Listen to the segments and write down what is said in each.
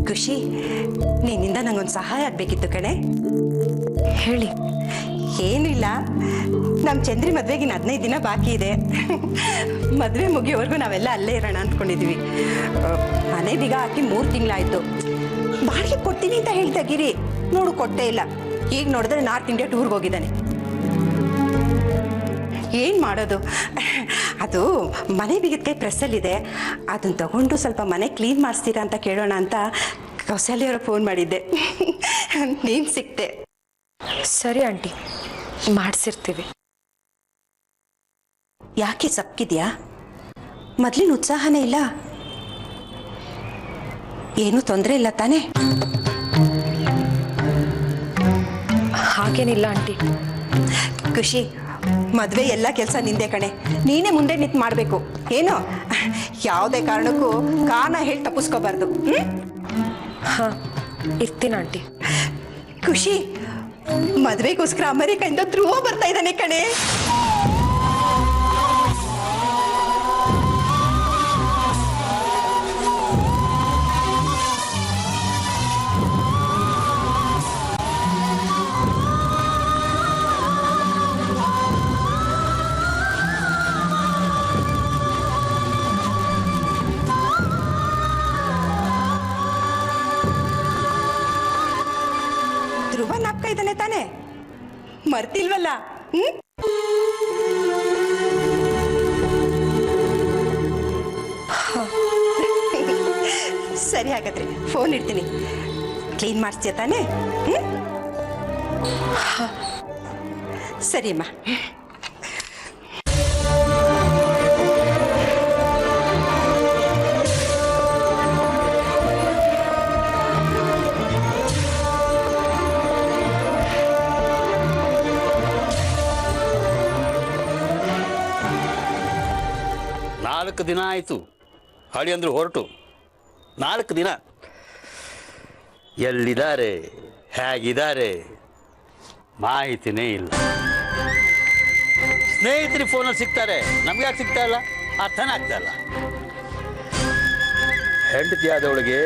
ಖುಷಿ, ನಿನ್ನಿಂದ ನಂಗೊಂದು ಸಹಾಯ ಆಗಬೇಕಿತ್ತು ಕಣೆ. ಹೇಳಿ. ಏನಿಲ್ಲ, ನಮ್ಮ ಚಂದ್ರಿ ಮದುವೆಗೆ 15 ದಿನ ಬಾಕಿ ಇದೆ. ಮದುವೆ ಮುಗಿಯೋವರೆಗೂ ನಾವೆಲ್ಲ ಅಲ್ಲೇ ಇರೋಣ ಅಂದ್ಕೊಂಡಿದ್ವಿ. ಮನೆ ಬೀಗ ಹಾಕಿ 3 ತಿಂಗಳಾಯ್ತು. ಬಾಡಿಗೆ ಕೊಡ್ತೀನಿ ಅಂತ ಹೇಳ್ತಾ ಗಿರಿ, ನೋಡು ಕೊಟ್ಟೇ ಇಲ್ಲ. ಈಗ ನೋಡಿದ್ರೆ ನಾರ್ತ್ ಇಂಡಿಯಾ ಟೂರ್ಗೆ ಹೋಗಿದ್ದಾನೆ. ಏನು ಮಾಡೋದು? ಅದು ಮನೆ ಬೀಗದ ಕೈ ಪ್ರೆಸ್ಸಲ್ಲಿದೆ, ಅದನ್ನು ತಗೊಂಡು ಸ್ವಲ್ಪ ಮನೆ ಕ್ಲೀನ್ ಮಾಡಿಸ್ತೀರಾ ಅಂತ ಕೇಳೋಣ ಅಂತ ಕೌಸಲ್ಯವ್ರಿಗೆ ಫೋನ್ ಮಾಡಿದ್ದೆ. ನೀನು ಸಿಕ್ತೆ. ಸರಿ ಆಂಟಿ, ಮಾಡಿಸಿರ್ತೀವಿ. ಯಾಕೆ ಸಪ್ಕಿದ್ಯಾ? ಮೊದಲಿನ ಉತ್ಸಾಹನೇ ಇಲ್ಲ? ಏನೂ ತೊಂದರೆ ಇಲ್ಲ ತಾನೇ? ಹಾಗೇನಿಲ್ಲ ಆಂಟಿ. ಖುಷಿ, ಮದುವೆ ಎಲ್ಲ ಕೆಲಸ ನಿಂದೆ ಕಣೆ. ನೀನೇ ಮುಂದೆ ನಿಂತು ಮಾಡಬೇಕು. ಏನು ಯಾವುದೇ ಕಾರಣಕ್ಕೂ ಕಾರಣ ಹೇಳಿ ತಪ್ಪಿಸ್ಕೋಬಾರ್ದು. ಹಾಂ, ಇರ್ತೀನಿ ಆಂಟಿ. ಖುಷಿ, ಮದುವೆಗೋಸ್ಕರ ಅಮೆರಿಕದಿಂದ ಧ್ರುವ ಬರ್ತಾ ಇದ್ದಾನೆ ಕಣೆ. ಧ್ರುವ ನಾಪ್ಕ ಇದ್ದಾನೆ ತಾನೆ? ಮರ್ತಿಲ್ವಲ್ಲ? ಸರಿ, ಹಾಗಾದ್ರೆ ಫೋನ್ ಇಡ್ತೀನಿ. ಕ್ಲೀನ್ ಮಾಡಿಸ್ತೀಯ ತಾನೆ? ಸರಿ ಅಮ್ಮ. ನಾಲ್ಕು ದಿನ ಆಯಿತು ಅಳಿಯಂದ್ರು ಹೊರಟು. 4 ದಿನ. ಎಲ್ಲಿದ್ದಾರೆ, ಹೇಗಿದ್ದಾರೆ ಮಾಹಿತಿನೇ ಇಲ್ಲ. ಸ್ನೇಹಿತರು ಫೋನಲ್ಲಿ ಸಿಗ್ತಾರೆ, ನಮ್ಗೆ ಯಾಕೆ ಸಿಗ್ತಾ ಇಲ್ಲ? ಅರ್ಥನೇ ಆಗ್ತಾ ಇಲ್ಲ. ಹೆಂಡತಿ ಆದವಳಿಗೆ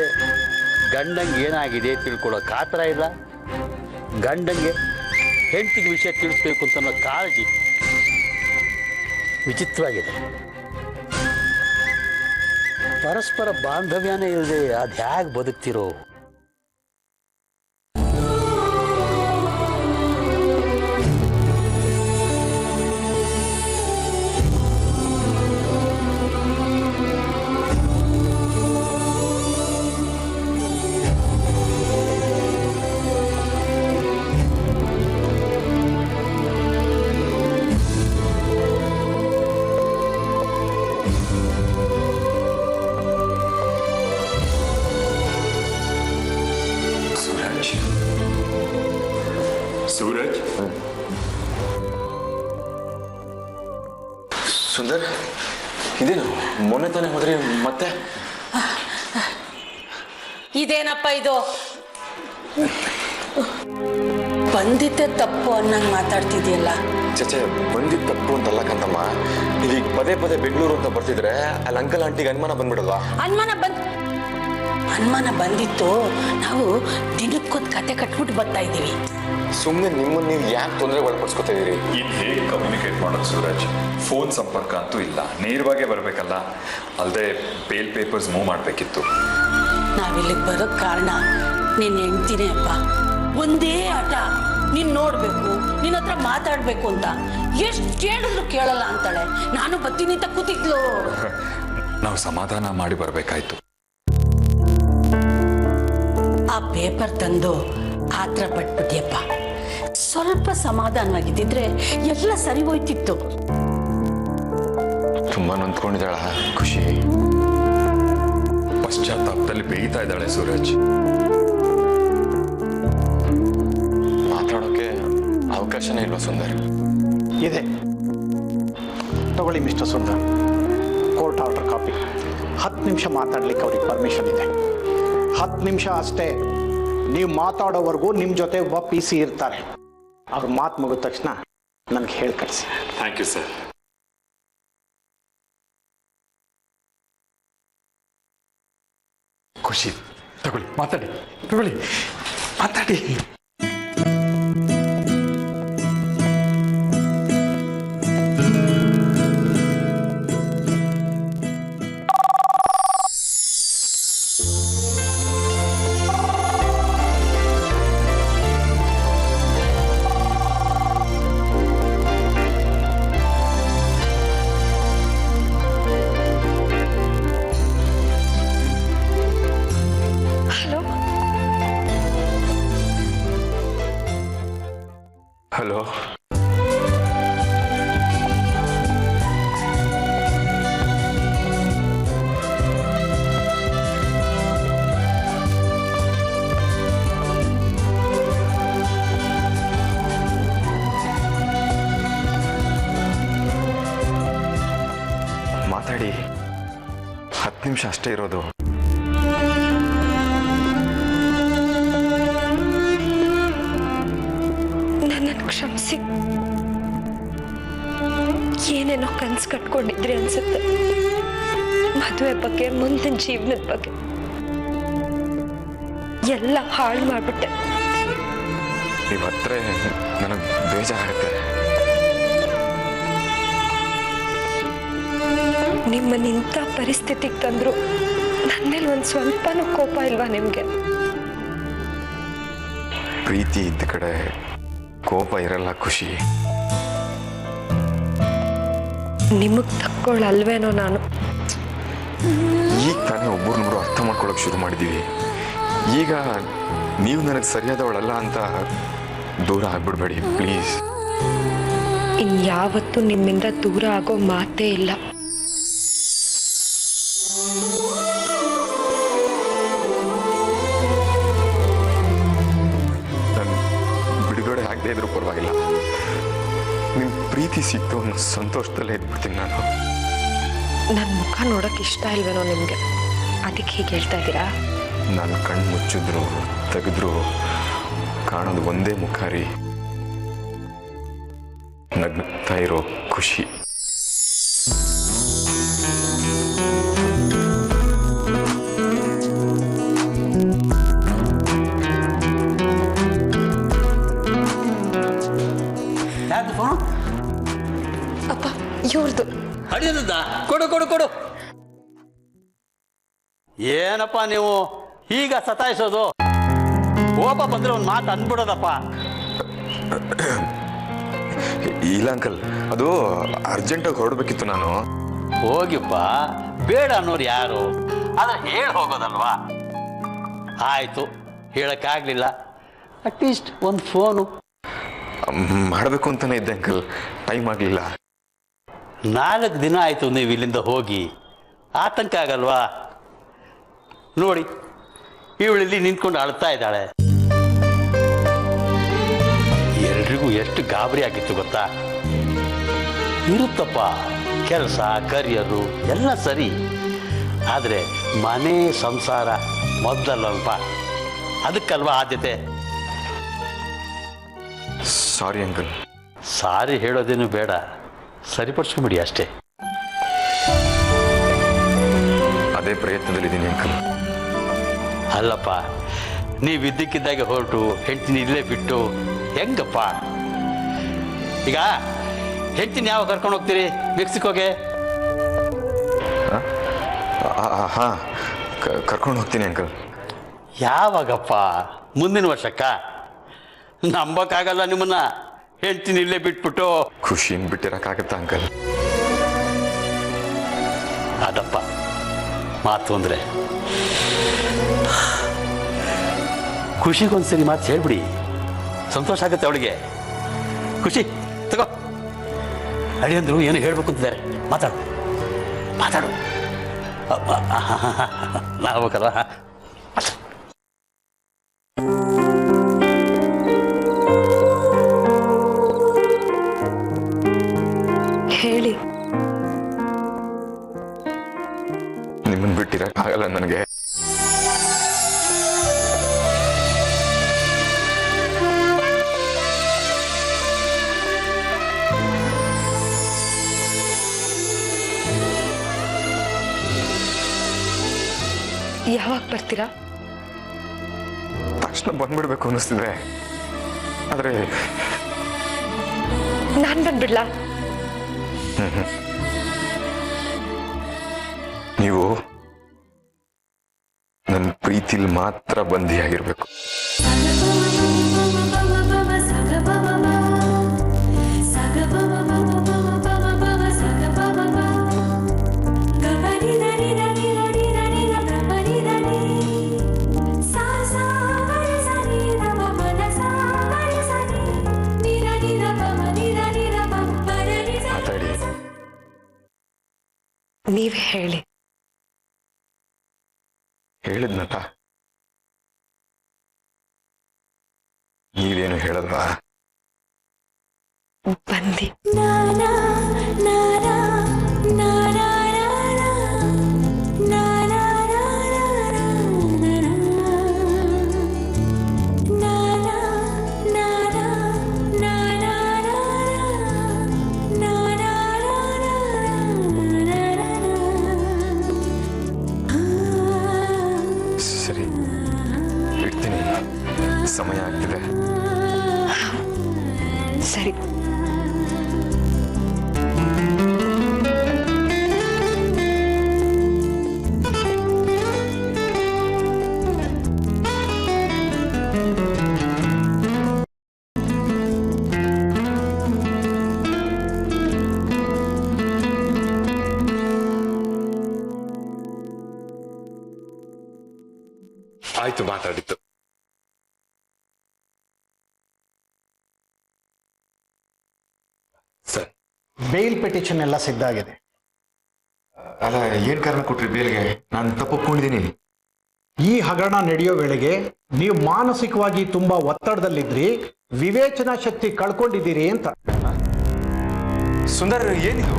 ಗಂಡಂಗೆ ಏನಾಗಿದೆ ತಿಳ್ಕೊಳ್ಳೋ ಕಾತರ ಇಲ್ಲ. ಗಂಡಂಗೆ ಹೆಂಡತಿಗೆ ವಿಷಯ ತಿಳಿಸ್ಬೇಕು ಅಂತ ಕಾಳಜಿ ವಿಚಿತ್ರವಾಗಿದೆ. ಪರಸ್ಪರ ಬಾಂಧವ್ಯನೇ ಇಲ್ಲದೆ ಅದು ಹೇಗೆ ಬದುಕ್ತಿರೋ? ಸೂರಜ್, ಸುಂದರ್, ಇದೇನು ಮೊನ್ನೆ ತಾನೇ ಹೋದ್ರಿ ಮತ್ತೆ? ಇದೇನಪ್ಪ ಇದು? ಬಂದಿದ್ದೆ ತಪ್ಪು ಅನ್ನಂಗೆ ಮಾತಾಡ್ತಿದ್ಯಲ್ಲ. ಚಚೆ, ಬಂದಿದ್ದು ತಪ್ಪು ಅಂತಲ್ಲ ಕಂತಮ್ಮ. ಈಗ ಪದೇ ಪದೇ ಬೆಂಗಳೂರು ಅಂತ ಬರ್ತಿದ್ರೆ ಅಲ್ಲಿ ಅಂಕಲ್ ಆಂಟಿಗೆ ಅನುಮಾನ ಬಂದ್ಬಿಡಲ್ವಾ? ಅನುಮಾನ ಬಂದಿತ್ತು. ನಾವು ದಿನಕ್ಕೊಂದು ಕತೆ ಕಟ್ಬಿಟ್ಟು ಬರ್ತಾ ಇದ್ದೀವಿ. ಸುಮ್ಮನೆ ನಿಮ್ಮನ್ನು ನೀವು ಯಾಕೆ ತೊಂದರೆ ಒಳಪಡಿಸ್ಕೊತಾ ಇದೀರಿ? ಇದು ಹೇಗೆ ಕಮ್ಯುನಿಕೇಟ್ ಮಾಡೋದು ಸೂರಜ್? ಫೋನ್ ಸಂಪರ್ಕ ಅಂತೂ ಇಲ್ಲ, ನೇರವಾಗೇ ಬರಬೇಕಲ್ಲ. ಅಲ್ಲದೆ ಬೇಲ್ ಪೇಪರ್ಸ್ ಮೂವ್ ಮಾಡಬೇಕಿತ್ತು. ನಾವಿಲ್ಲಿಗೆ ಬರೋಕ್ಕೆ ಕಾರಣ ನಿನ್ನ ಹೆಂಡ್ತಿನೇ ಅಪ್ಪ. ಒಂದೇ ಆಟ, ನೀನು ನೋಡಬೇಕು, ನಿನ್ನ ಹತ್ರ ಮಾತಾಡಬೇಕು ಅಂತ. ಎಷ್ಟು ಹೇಳಿದ್ರು ಕೇಳಲ್ಲ ಅಂತಾಳೆ. ನಾನು ಬರ್ತೀನಿ ಅಂತ ಕೂತಿದ್ಲು. ನಾವು ಸಮಾಧಾನ ಮಾಡಿ ಬರಬೇಕಾಯ್ತು. ಆ ಪೇಪರ್ ತಂದು ಆತ್ರ ಪಟ್ಬಿಟ್ಟಿಯಪ್ಪ. ಸ್ವಲ್ಪ ಸಮಾಧಾನವಾಗಿದ್ದಿದ್ರೆ ಎಲ್ಲ ಸರಿ ಹೋಯ್ತಿತ್ತು. ತುಂಬಾ ನೊಂದ್ಕೊಂಡಿದ್ದಾಳ ಖುಷಿ. ಪಶ್ಚಾತ್ತಾಪದಲ್ಲಿ ಬೇಯ್ತಾ ಇದ್ದಾಳೆ ಸೂರಜ್. ಮಾತಾಡೋಕೆ ಅವಕಾಶನೇ ಇಲ್ವಾ ಸುಂದರ್? ಇದೆ, ತಗೊಳ್ಳಿ mister Sundar. Court order copy. 10 ನಿಮಿಷ ಮಾತಾಡ್ಲಿಕ್ಕೆ ಅವ್ರಿಗೆ ಪರ್ಮಿಷನ್ ಇದೆ. 10 ನಿಮಿಷ ಅಷ್ಟೇ. ನೀವು ಮಾತಾಡೋವರೆಗೂ ನಿಮ್ಮ ಜೊತೆ ಒಬ್ಬ PC ಇರ್ತಾರೆ. ಅವ್ರ ಮಾತು ಮುಗಿದ ತಕ್ಷಣ ನನಗೆ ಹೇಳಿ ಕಳಿಸಿ. Thank you sir. ಖುಷಿ, ತಗೊಳ್ಳಿ ಮಾತಾಡಿ, ತಗೊಳ್ಳಿ ಮಾತಾಡಿ. ಹಲೋ. ಹಲೋ. ಮಾತಾಡಿ, 10 ನಿಮಿಷ ಅಷ್ಟೇ ಇರೋದು. ನನ್ನನ್ನು ಕ್ಷಮಿಸಿ. ಏನೇನೋ ಕನ್ಸು ಕಟ್ಕೊಂಡಿದ್ರಿ ಅನ್ಸುತ್ತೆ, ಮದುವೆ ಬಗ್ಗೆ, ಮುಂದಿನ ಜೀವನದ ಬಗ್ಗೆ ಎಲ್ಲ ಹಾಳು ಮಾಡ್ಬಿಟ್ಟೆ. ನೀವು ಹತ್ರ ನನಗೆ ಬೇಜಾರಾಗುತ್ತೆ. ನಿಮ್ಮನ್ನ ಇಂಥ ಪರಿಸ್ಥಿತಿಗೆ ತಂದ್ರು ನನ್ನ ಮೇಲೆ ಒಂದು ಸ್ವಲ್ಪನೂ ಕೋಪ ಇಲ್ವಾ ನಿಮ್ಗೆ? ಪ್ರೀತಿ ಇದ್ದ ಕಡೆ ಕೋಪ ಇರಲ್ಲ, ಖುಷಿ. ನಿಮಗ್ ತಕ್ಕೊಳ್ಳಲ್ವೇನೋ ನಾನು. ಈಗ ತಾನೇ ಒಬ್ಬರನ್ನೊಬ್ರು ಅರ್ಥ ಮಾಡ್ಕೊಳಕ್ ಶುರು ಮಾಡಿದೀವಿ. ಈಗ ನೀವು ನನಗೆ ಸರಿಯಾದವಳಲ್ಲ ಅಂತ ದೂರ ಆಗ್ಬಿಡ್ಬೇಡಿ ಪ್ಲೀಸ್. ಇನ್ಯಾವತ್ತೂ ನಿಮ್ಮಿಂದ ದೂರ ಆಗೋ ಮಾತೇ ಇಲ್ಲ. ನಾನು ಬಿಡುಗಡೆ ಆಗದೆ ಇದ್ರೂ ಪರವಾಗಿಲ್ಲ, ನಿಮ್ಮ ಪ್ರೀತಿ ಸಿಕ್ತು ಅನ್ನೋ ಸಂತೋಷದಲ್ಲೇ ಇದ್ಬಿಡ್ತೀನಿ ನಾನು. ನನ್ನ ಮುಖ ನೋಡಕ್ ಇಷ್ಟ ಇಲ್ವೇನೋ ನಿಮ್ಗೆ, ಅದಕ್ಕೆ ಹೀಗೆ ಹೇಳ್ತಾ ಇದ್ದೀರಾ? ನಾನು ಕಣ್ಣು ಮುಚ್ಚಿದ್ರು ತೆಗೆದ್ರು ಕಾಣೋದು ಒಂದೇ ಮುಖ ರೀ, ನಗ್ತಾ ಇರೋ ಖುಷಿ. ಅಪ್ಪ, ಇವ್ರದ್ದು. ಹಡಿಯದ ಕೊಡು ಕೊಡು ಕೊಡು. ಏನಪ್ಪ ನೀವು ಈಗ ಸತಾಯಿಸೋದು? ಕೋಪ ಬಂದ್ರೆ ಒಂದು ಮಾತು ಅಂದ್ಬಿಡೋದಪ್ಪ. ಇಲ್ಲ ಅಂಕಲ್, ಅದು ಅರ್ಜೆಂಟಾಗಿ ಹೊರಡ್ಬೇಕಿತ್ತು ನಾನು. ಹೋಗಿಪ್ಪ, ಬೇಡ ಅನ್ನೋರು ಯಾರು? ಆದ್ರೆ ಹೇಳಿ ಹೋಗೋದಲ್ವಾ? ಆಯ್ತು, ಹೇಳಕ್ಕಾಗ್ಲಿಲ್ಲ, ಅಟ್ಲೀಸ್ಟ್ ಒಂದು ಫೋನು ಮಾಡಬೇಕು ಅಂತಾನೆ ಇದ್ದೆ ಅಂಕಲ್, ಟೈಮ್ ಆಗಲಿಲ್ಲ. 4 ದಿನ ಆಯ್ತು ನೀವು ಇಲ್ಲಿಂದ ಹೋಗಿ, ಆತಂಕ ಆಗಲ್ವಾ? ನೋಡಿ, ಇವಳಿಲ್ಲಿ ನಿಂತ್ಕೊಂಡು ಅಳ್ತಾ ಇದ್ದಾಳೆ. ಎಲ್ರಿಗೂ ಎಷ್ಟು ಗಾಬರಿ ಆಗಿತ್ತು ಗೊತ್ತಾ? ಇರುತ್ತಪ್ಪ, ಕೆಲಸ ಕರಿಯರು ಎಲ್ಲ ಸರಿ, ಆದರೆ ಮನೆ ಸಂಸಾರ ಮೊದಲಲ್ವ, ಅದಕ್ಕಲ್ವಾ ಆದ್ಯತೆ. Sorry uncle. ಸಾರಿ ಹೇಳೋದೇನು ಬೇಡ, ಸರಿಪಡಿಸ್ಕೊಂಬಿಡಿ ಅಷ್ಟೇ. ಅದೇ ಪ್ರಯತ್ನದಲ್ಲಿದ್ದೀನಿ ಅಂಕಲ್. ಅಲ್ಲಪ್ಪ, ನೀವು ಇದ್ದಕ್ಕಿದ್ದಾಗೆ ಹೊರಟು ಹೆಂಡ್ತಿನ ಇಲ್ಲೇ ಬಿಟ್ಟು ಹೆಂಗಪ್ಪ? ಈಗ ಹೆಂಡ್ತಿನ ಯಾವಾಗ ಕರ್ಕೊಂಡು ಹೋಗ್ತೀರಿ ಮೆಕ್ಸಿಕೋಗೆ? ಹಾಂ, ಕರ್ಕೊಂಡು ಹೋಗ್ತೀನಿ ಅಂಕಲ್. ಯಾವಾಗಪ್ಪ? ಮುಂದಿನ ವರ್ಷಕ್ಕ? ನಂಬಕ್ಕಾಗಲ್ಲ ನಿಮ್ಮನ್ನ, ಹೆಂಡ್ತಿನ ಇಲ್ಲೇ ಬಿಟ್ಬಿಟ್ಟು. ಖುಷಿಯಿಂದ ಬಿಟ್ಟಿರೋಕ್ಕಾಗತ್ತಾ ಅಂಕಲ್? ಅದಪ್ಪ ಮಾತು ಅಂದರೆ. ಖುಷಿಗೊಂದ್ಸರಿ ಮಾತು ಹೇಳ್ಬಿಡಿ, ಸಂತೋಷ ಆಗುತ್ತೆ ಅವಳಿಗೆ. ಖುಷಿ ತಗೋ, ಅಳಿಯಂದ್ರು ಏನು ಹೇಳ್ಬೇಕು ಅಂತಿದ್ದಾರೆ, ಮಾತಾಡು ಮಾತಾಡು. ನಾವಲ್ಲ ಹೇಳಿ. ನಿಮ್ಮನ್ನು ಬಿಟ್ಟಿರೋಕ್ಕಾಗಲ್ಲ ನನಗೆ. ಯಾವಾಗ ಬರ್ತೀರಾ? ತಕ್ಷಣ ಬಂದ್ಬಿಡ್ಬೇಕು ಅನ್ನಿಸ್ತಿದೆ. ಆದರೆ ನಾನು ಬಂದ್ಬಿಡ್ಲಾ? ನೀವು ನನ್ನ ಪ್ರೀತಿಲಿ ಮಾತ್ರ ಬಂದಿಯಾಗಿರ್ಬೇಕು. ಮಾತಾಡಿ. ನೀವೇ ಹೇಳಿ. ಹೇಳಿದ್ನಲ್ಲ, ನೀವೇನು ಹೇಳಲ್ವಾ? ಬಂದಿ. ಸರಿ, ಇಡ್ತೀನಿ. ಸಮಯ ಆಗ್ತಿದೆ. ಸರಿ. ಆಯ್ತು, ಮಾತಾಡಿದ್ದು. ಸರ್, ಬೇಲ್ ಪಿಟಿಷನ್ ಎಲ್ಲ ಸಿದ್ಧ ಆಗಿದೆ. ಅಲ್ಲ, ಏನ್ ಕಾರಣ ಕೊಟ್ರಿ ಬೇಲ್ಗೆ? ನಾನು ತಪ್ಪೊಪ್ಕೊಂಡಿದ್ದೀನಿ. ಈ ಹಗರಣ ನಡೆಯೋ ವೇಳೆಗೆ ನೀವು ಮಾನಸಿಕವಾಗಿ ತುಂಬಾ ಒತ್ತಡದಲ್ಲಿದ್ರಿ, ವಿವೇಚನಾ ಶಕ್ತಿ ಕಳ್ಕೊಂಡಿದ್ದೀರಿ ಅಂತ. ಸುಂದರ್, ಏನಿದು?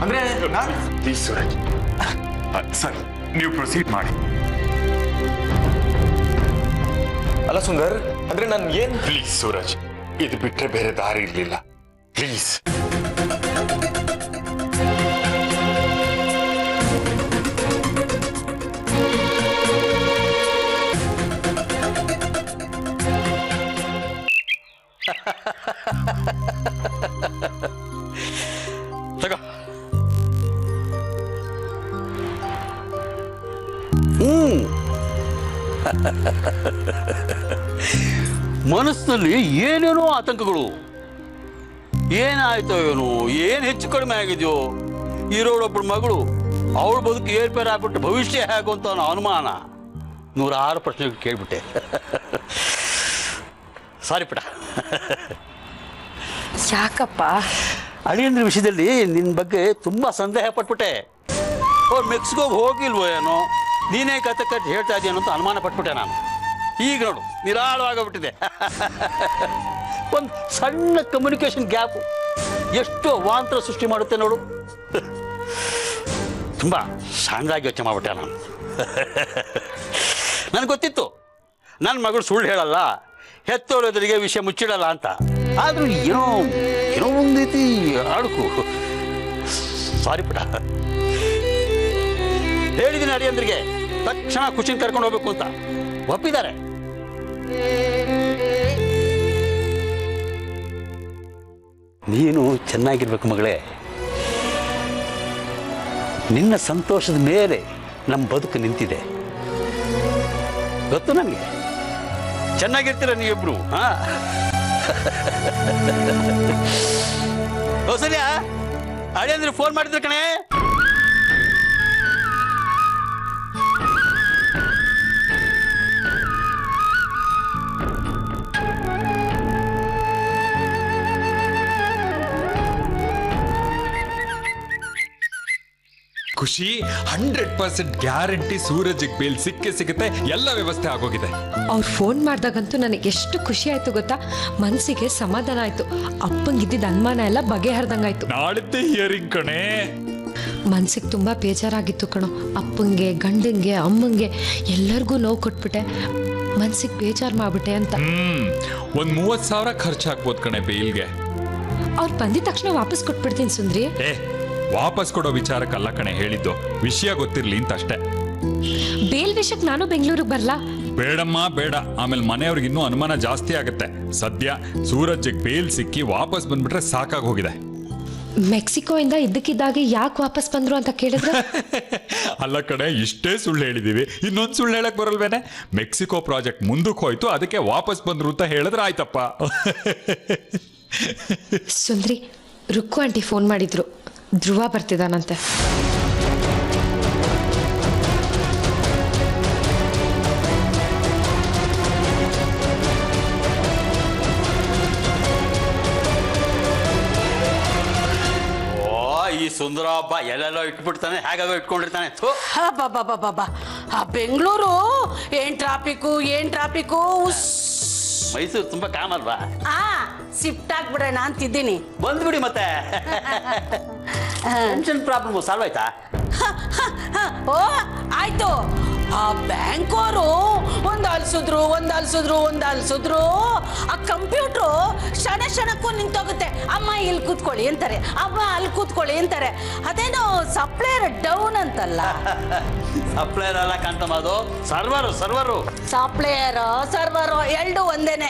ಅಂದ್ರೆ ಪ್ಲೀಸ್ ಸೂರಜ್. ಸರ್, ನೀವು ಪ್ರೊಸೀಡ್ ಮಾಡಿ. ಅಲ್ಲ ಸುಂದರ್, ಅಂದ್ರೆ ನಾನು ಏನ್? ಪ್ಲೀಸ್ ಸೂರಜ್, ಇದು ಬಿಟ್ರೆ ಬೇರೆ ದಾರಿ ಇರ್ಲಿಲ್ಲ. ಪ್ಲೀಸ್. ತಗೋ. ಮನಸ್ಸಿನಲ್ಲಿ ಏನೇನೋ ಆತಂಕಗಳು. ಏನಾಯ್ತೋ ಏನು, ಏನ್ ಹೆಚ್ಚು ಕಡಿಮೆ ಆಗಿದೆಯೋ, ಇರೋಳೊಬ್ಬಳ ಮಗಳು ಅವಳ ಬದುಕು ಏರ್ಪೇರ್ ಆಗ್ಬಿಟ್ಟು ಭವಿಷ್ಯ ಹೇಗೋ ಅಂತ ಅನ್ನೋ ಅನುಮಾನ. 106 ಪ್ರಶ್ನೆಗಳು ಕೇಳ್ಬಿಟ್ಟೆ. ಸಾರಿ ಪುಟ. ಯಾಕಪ್ಪ? ಅಳಿಯಂದ್ರ ವಿಷಯದಲ್ಲಿ ನಿನ್ನ ಬಗ್ಗೆ ತುಂಬ ಸಂದೇಹ ಪಟ್ಬಿಟ್ಟೆ. ಅವ್ರು ಮೆಕ್ಸಿಕೋಗೆ ಹೋಗಿಲ್ವೋ ಏನೋ, ನೀನೇ ಕತೆ ಹೇಳ್ತಾ ಇದೆಯೋ ಅಂತ ಅನುಮಾನ ಪಟ್ಬಿಟ್ಟೆ ನಾನು. ಈಗ ನೋಡು, ನಿರಾಳವಾಗೋಗ್ಬಿಟ್ಟಿದೆ. ಒಂದು ಸಣ್ಣ ಕಮ್ಯುನಿಕೇಶನ್ ಗ್ಯಾಪು ಎಷ್ಟು ಅವಾಂತರ ಸೃಷ್ಟಿ ಮಾಡುತ್ತೆ ನೋಡು. ತುಂಬ ಸಣ್ಣದಾಗಿ ಯೋಚನೆ ಮಾಡ್ಬಿಟ್ಟೆ ನಾನು. ನನಗೆ ಗೊತ್ತಿತ್ತು ನನ್ನ ಮಗಳು ಸುಳ್ಳು ಹೇಳಲ್ಲ, ಹೆತ್ತೋರೆದುರಿಗೆ ವಿಷಯ ಮುಚ್ಚಿಡಲ್ಲ ಅಂತ. ಆದರೂ ಏನೋ ಒಂದು ರೀತಿ ಅಡುಕು. ಸಾರಿ ಪುಟ. ಹೇಳಿದ್ದೀನಿ ಅಳಿಯಂದ್ರಿಗೆ ತಕ್ಷಣ ಖುಷಿನ ಕರ್ಕೊಂಡು ಹೋಗ್ಬೇಕು ಅಂತ. ಒಪ್ಪಿದ್ದಾರೆ. ನೀನು ಚೆನ್ನಾಗಿರ್ಬೇಕು ಮಗಳೇ. ನಿನ್ನ ಸಂತೋಷದ ಮೇಲೆ ನಮ್ಮ ಬದುಕು ನಿಂತಿದೆ, ಗೊತ್ತು ನನಗೆ. ಚೆನ್ನಾಗಿರ್ತೀರ ನೀವಿಬ್ರು. ಹಾ, ಸರಿಯಾ? ಅಳಿಯಂದ್ರೆ ಫೋನ್ ಮಾಡಿದ್ರೆ ಕಣೆ. ಖುಷಿ 100% ಗ್ಯಾರಂಟಿ ಸೂರಜ್ಗೆ ಬೇಲ್ ಸಿಗುತ್ತೆ. ಎಲ್ಲ ವ್ಯವಸ್ಥೆ ಆಗೋಗಿದೆ. ಅವ್ರು ಫೋನ್ ಮಾಡಿದಾಗಂತೂ ನನಗೆ ಎಷ್ಟು ಖುಷಿ ಆಯ್ತು ಗೊತ್ತಾ. ಮನಸ್ಸಿಗೆ ಸಮಾಧಾನ ಆಯ್ತು. ಅಪ್ಪಂಗಿದ್ದಿದ್ದ ಅನುಮಾನ ಎಲ್ಲ ಬಗೆಹರ್ದಂಗಾಯ್ತು. ನಾಳಿದ್ದೆ ಹಿಯರಿಂಗ್ ಕಣೆ. ಮನ್ಸಿಗೆ ತುಂಬಾ ಬೇಜಾರಾಗಿತ್ತು ಕಣೋ. ಅಪ್ಪಂಗೆ, ಗಂಡಂಗೆ, ಅಮ್ಮಂಗೆ ಎಲ್ಲರಿಗೂ ನೋವು ಕೊಟ್ಬಿಟ್ಟೆ, ಮನ್ಸಿಗೆ ಬೇಜಾರು ಮಾಡ್ಬಿಟ್ಟೆ ಅಂತ. ಒಂದ್ 30,000 ಖರ್ಚಾಗ್ಬೋದು ಕಣೆ ಬೇಲ್ಗೆ. ಅವ್ರು ಬಂದಿದ ತಕ್ಷಣ ವಾಪಸ್ ಕೊಟ್ಬಿಡ್ತೀನಿ ಸುಂದ್ರಿ. ವಾಪಸ್ ಕೊಡೋ ವಿಚಾರಕ್ಕಲ್ಲ ಕಣೆ ಹೇಳಿದ್ದು, ವಿಷಯ ಗೊತ್ತಿರ್ಲಿ ಅಂತ ಅಷ್ಟೇ. ಬೇಲ್ ವಿಷಯಕ್ಕೆ ನಾನು ಬೆಂಗಳೂರಿಗೆ ಬರ್ಲಾ? ಬೇಡಮ್ಮ ಬೇಡ, ಆಮೇಲೆ ಮನೆಯವ್ರಿಗೆ ಇನ್ನೂ ಅನುಮಾನ ಜಾಸ್ತಿ ಆಗುತ್ತೆ. ಸದ್ಯ ಸೂರಜ್ಗೆ ಬೇಲ್ ಸಿಕ್ಕಿ ವಾಪಸ್ ಬಂದ್ಬಿಟ್ರೆ ಸಾಕಾಗಿ ಹೋಗಿದೆ. ಮೆಕ್ಸಿಕೋ ಇಂದ ಇದ್ದಕ್ಕಿದ್ದಾಗೆ ಯಾಕೆ ವಾಪಸ್ ಬಂದ್ರು ಅಂತ ಕೇಳಿದ್ರೆ ಅಲ್ಲ ಕಡೆ, ಇಷ್ಟೇ ಸುಳ್ಳು ಹೇಳಿದೀವಿ, ಇನ್ನೊಂದು ಸುಳ್ಳು ಹೇಳಕ್ ಬರಲ್ವೇನೆ? ಮೆಕ್ಸಿಕೋ ಪ್ರಾಜೆಕ್ಟ್ ಮುಂದಕ್ಕೆ ಹೋಯ್ತು, ಅದಕ್ಕೆ ವಾಪಸ್ ಬಂದ್ರು ಅಂತ ಹೇಳಿದ್ರೆ ಆಯ್ತಪ್ಪ. ಸುಂದ್ರಿ, ರುಕ್ಕು ಆಂಟಿ ಫೋನ್ ಮಾಡಿದ್ರು, ಧ್ರುವ ಬರ್ತಿದ್ದಾನಂತೆ. ಈ ಸುಂದರ ಹಬ್ಬ ಎಲ್ಲೆಲ್ಲೋ ಇಟ್ಬಿಡ್ತಾನೆ, ಹೇಗಾಗೋ ಇಟ್ಕೊಂಡಿರ್ತಾನೆ. ಬಾಬಾ ಆ ಬೆಂಗಳೂರು ಏನ್ ಟ್ರಾಫಿಕ್ಕು ಮೈಸೂರು ತುಂಬಾ ಕಾಮ್ ಅಲ್ವಾ? ಶಿಫ್ಟ್ ಆಗ್ಬಿಡೋಣ ಅಂತಿದ್ದೀನಿ. ಬಂದ್ಬಿಡಿ ಮತ್ತೆ. ಟೆನ್ಷನ್ ಪ್ರಾಬ್ಲಮ್ ಸಾಲ್ವ್ ಆಯ್ತಾ? ಓ ಆಯ್ತು. ಆ ಬ್ಯಾಂಕ್ ಅವರು ಒಂದ್ ಅಲ್ಸಿದ್ರು ಆ ಕಂಪ್ಯೂಟ್ರು ಕ್ಷಣಕ್ಕೂ ನಿಂತೋಗುತ್ತೆ. ಅಮ್ಮ ಇಲ್ಲಿ ಕೂತ್ಕೊಳ್ಳಿ ಅಂತಾರೆ, ಅಮ್ಮ ಅಲ್ಲಿ ಕೂತ್ಕೊಳ್ಳಿ ಅಂತಾರೆ. ಅದೇನೋ ಸಪ್ಲೈಯರ್ ಡೌನ್ ಅಂತಲ್ಲ. ಸಪ್ಲೈಯರ್ ಅಲ್ಲ ಕಾಂತಮ್ಮ, ಅದು ಸರ್ವರು. ಸಪ್ಲೈಯರ್ ಸರ್ವರು ಎರಡು ಒಂದೇನೆ.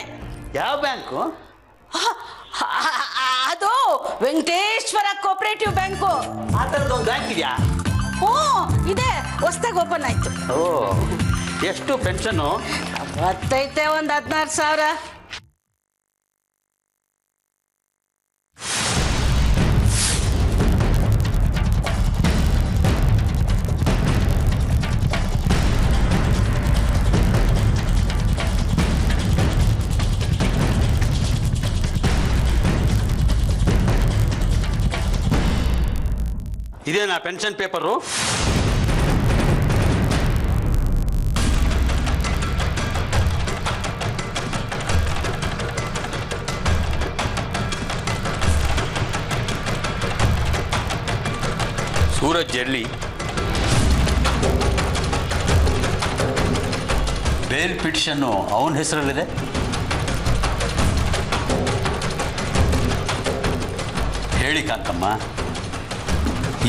ಯಾವ ಬ್ಯಾಂಕು? ಅದು ವೆಂಕಟೇಶ್ವರ ಕೋಪರೇಟಿವ್ ಬ್ಯಾಂಕು. ಆ ಥರದ್ದು ಬ್ಯಾಂಕ್ ಇದೆಯಾ? ಇದೆ, ಹೊಸ್ದಾಗಿ ಓಪನ್ ಆಯ್ತು. ಓ, ಎಷ್ಟು ಪೆನ್ಷನ್ನು? ಬರ್ತೈತೆ ಒಂದು 16,000. ಇದೇನಾ ಪೆನ್ಷನ್ ಪೇಪರು? ಸೂರಜ್ ಎಲ್ಲಿ? ಬೇಲ್ ಪಿಟಿಷನ್ನು ಅವನ ಹೆಸರಲ್ಲಿದೆ. ಹೇಳಿ ಕಾಂತಮ್ಮ,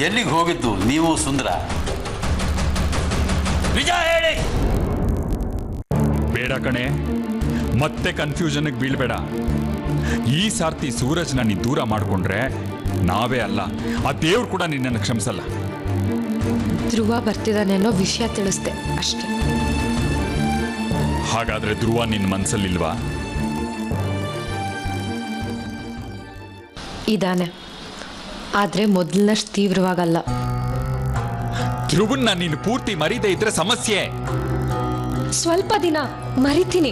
ಎಲ್ಲಿಗೆ ಹೋಗಿದ್ದು ನೀವು ಸುಂದರ? ನಿಜ ಹೇಳಿ. ಬೇಡ ಕಣೆ, ಮತ್ತೆ ಕನ್ಫ್ಯೂಷನ್ಗೆ ಬೀಳ್ಬೇಡ. ಈ ಸಾರ್ತಿ ಸೂರಜ್ನ ನೀ ದೂರ ಮಾಡ್ಕೊಂಡ್ರೆ ನಾವೇ ಅಲ್ಲ, ಆ ದೇವ್ರು ಕೂಡ ನಿನ್ನನ್ನು ಕ್ಷಮಿಸಲ್ಲ. ಧ್ರುವ ಬರ್ತಿದ್ದಾನೆ ಅನ್ನೋ ವಿಷಯ ತಿಳಿಸ್ದೆ ಅಷ್ಟೇ. ಹಾಗಾದ್ರೆ ಧ್ರುವ ನಿನ್ನ ಮನ್ಸಲ್ಲಿಲ್ವಾ? ಇದಾನೆ, ಆದ್ರೆ ಮೊದಲನಷ್ಟು ತೀವ್ರವಾಗಲ್ಲ. ಧ್ರುವನ್ನ ನೀನು ಪೂರ್ತಿ ಮರೀದೇ ಇದ್ರೆ ಸಮಸ್ಯೆ. ಸ್ವಲ್ಪ ದಿನ ಮರಿತೀನಿ.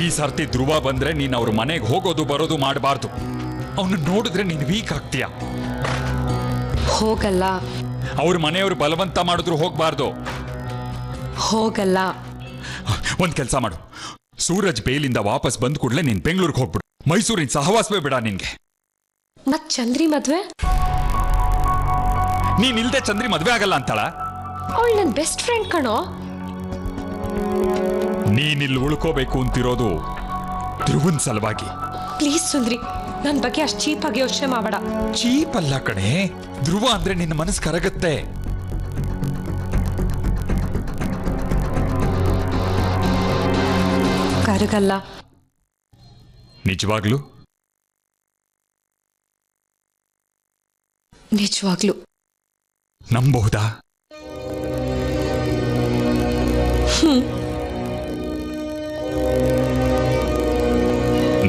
ಈ ಸರ್ತಿ ಧ್ರುವ ಬಂದ್ರೆ ನೀನು ಅವ್ರ ಮನೆಗೆ ಹೋಗೋದು ಬರೋದು ಮಾಡಬಾರ್ದು. ಅವನು ನೋಡಿದ್ರೆ ನೀನು ವೀಕ್ ಆಗ್ತೀಯ. ಹೋಗಲ್ಲ. ಅವ್ರ ಮನೆಯವರು ಬಲವಂತ ಮಾಡಿದ್ರು ಹೋಗ್ಬಾರ್ದು. ಹೋಗಲ್ಲ. ಒಂದ್ ಕೆಲಸ ಮಾಡು, ಸೂರಜ್ ಬೇಲಿಂದ ವಾಪಸ್ ಬಂದ್ ಕೂಡಲೇ ನೀನ್ ಬೆಂಗಳೂರಿಗೆ ಹೋಗ್ಬಿಡು. ಮೈಸೂರಿನ ಸಹವಾಸವೇ ಬಿಡ ನಿನ್ಗೆ. ಮತ್ ಚಂದ್ರಿ ಮದ್ವೆ? ನೀನ್ ಇಲ್ದೆ ಚಂದ್ರಿ ಮದ್ವೆ ಆಗಲ್ಲ ಅಂತಾಳ? ಅವಳು ನನ್ ಬೆಸ್ಟ್ ಫ್ರೆಂಡ್ ಕಣೋ. ನೀನಿಲ್ಲಿ ಉಳ್ಕೋಬೇಕು ಅಂತಿರೋದು ಧ್ರುವನ್ ಸಲುವಾಗಿ. ಪ್ಲೀಸ್ ಸುಂದ್ರಿ, ನನ್ ಬಗ್ಗೆ ಅಷ್ಟು ಚೀಪಾಗಿ ಯೋಚನೆ ಮಾಡಬೇಡ. ಚೀಪ್ ಅಲ್ಲ ಕಣೆ, ಧ್ರುವ ಅಂದ್ರೆ ನಿನ್ನ ಮನಸ್ಸು ಕರಗತ್ತೆ. ಕರಗಲ್ಲ. ನಿಜವಾಗ್ಲು? ನಿಜವಾಗ್ಲು. ನಂಬಹುದಾ?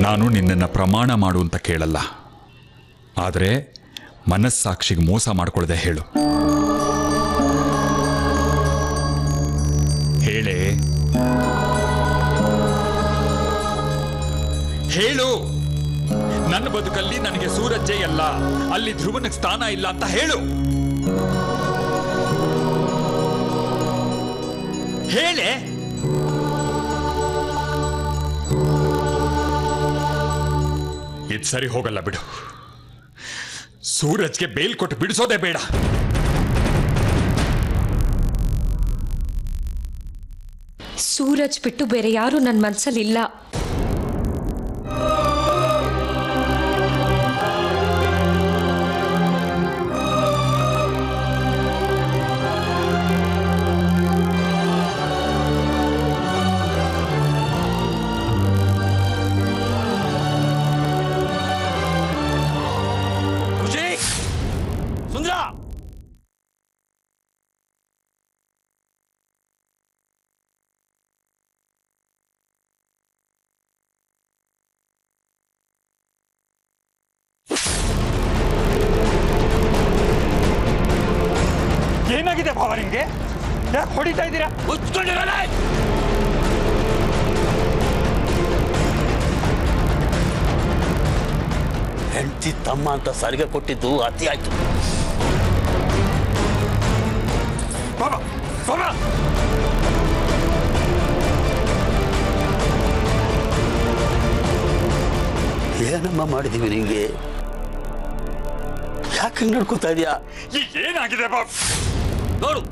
ನಾನು ನಿನ್ನನ್ನು ಪ್ರಮಾಣ ಮಾಡು ಅಂತ ಕೇಳಲ್ಲ, ಆದರೆ ಮನಸ್ಸಾಕ್ಷಿಗೆ ಮೋಸ ಮಾಡ್ಕೊಳ್ಳದೆ ಹೇಳು. ಹೇಳೇ, ಹೇಳು. ನನ್ನ ಬದುಕಲ್ಲಿ ನನಗೆ ಸೂರಜ್ಜೇ ಎಲ್ಲ, ಅಲ್ಲಿ ಧ್ರುವನಿಗೆ ಸ್ಥಾನ ಇಲ್ಲ ಅಂತ ಹೇಳು. ಹೇಳೆ. ಇದು ಸರಿ ಹೋಗಲ್ಲ ಬಿಡು. ಸೂರಜ್ಗೆ ಬೇಲ್ ಕೊಟ್ಟು ಬಿಡಿಸೋದೇ ಬೇಡ. ಸೂರಜ್ ಬಿಟ್ಟು ಬೇರೆ ಯಾರು ನನ್ನ ಮನಸ್ಸಲ್ಲಿ ಇಲ್ಲ. ಬಾವ ನಿಮ್ಗೆ ಯಾಕೆ ಹೊಡಿತಾ ಇದ್ದೀರಾ? ಮುಚ್ಕೊಂಡಿರಲ್ಲ. ಹೆಂಡತಿ ತಮ್ಮ ಅಂತ ಸರಿಗೆ ಕೊಟ್ಟಿದ್ದು ಅತಿ ಆಯ್ತು. ಬಾಬಾ ಬಾಬಾ ಏನಮ್ಮ ಮಾಡಿದೀವಿ ನಿಂಗೆ? ಯಾಕೆ ನಡ್ಕೊತಾ ಇದೀಯಾ? ಈಗ ಏನಾಗಿದೆ ಬಾಬ್? ನೋಡು